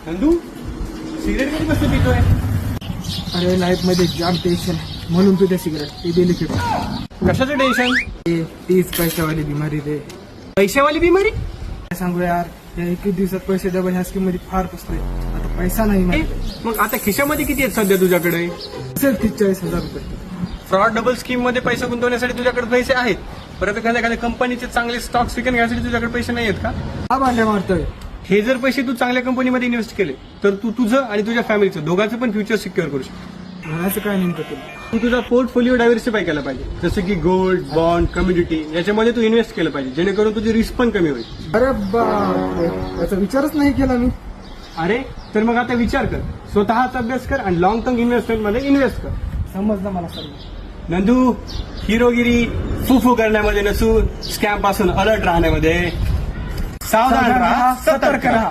Nandu cigarette कधी कसं पितोय? अरे लाईफ मध्ये जाम टेन्शन आहे म्हणून तुझ्या सिगरेट ते दिली की कशाचं टेन्शन? तीच पैशावाली बिमारी रे. पैशावाली बिमारी? काय सांगू यार, या 21 दिवसात पैसे डबल ह्या स्कीम मध्ये फार पुसतोय. आता पैसा नाही माझ्याकडे. मग आता खिशामध्ये किती आहेत सध्या तुझ्याकडे? असेल 43,000 रुपये. फ्रॉड डबल स्कीम मध्ये पैसे गुंतवण्यासाठी तुझ्याकडे पैसे आहेत, परत एखाद्या कंपनीचे चांगले स्टॉक्स विकत घेण्यासाठी तुझ्याकडे पैसे नाही आहेत का? हा भांड्या मारतोय. हे जर पैसे तू चांगल्या कंपनीमध्ये इन्व्हेस्ट केले तर तू तुझं आणि तुझ्या फॅमिलीचं दोघांचं पण फ्युचर सिक्युअर करू शकतो. म्हणायचं काय नेमकं तुला? तू तुझा पोर्टफोलिओ डायव्हर्सिफाय केला पाहिजे, जसं की गोल्ड, बॉन्ड, कम्युनिटी याच्यामध्ये तू इन्व्हेस्ट केलं पाहिजे, जेणेकरून तुझी रिस्क पण कमी होईल. अरे बापरे, याचा विचारच नाही केला मी. अरे तर मग आता विचार कर, स्वतःचा अभ्यास कर आणि लॉंग टर्म इन्व्हेस्टमेंट मध्ये इन्व्हेस्ट कर. समजलं मला सर्व. नंदू, हिरोगिरी फुफू करण्यामध्ये नसून स्कॅम पासून अलर्ट राहण्यामध्ये सावधान राहा, सतर्क राहा.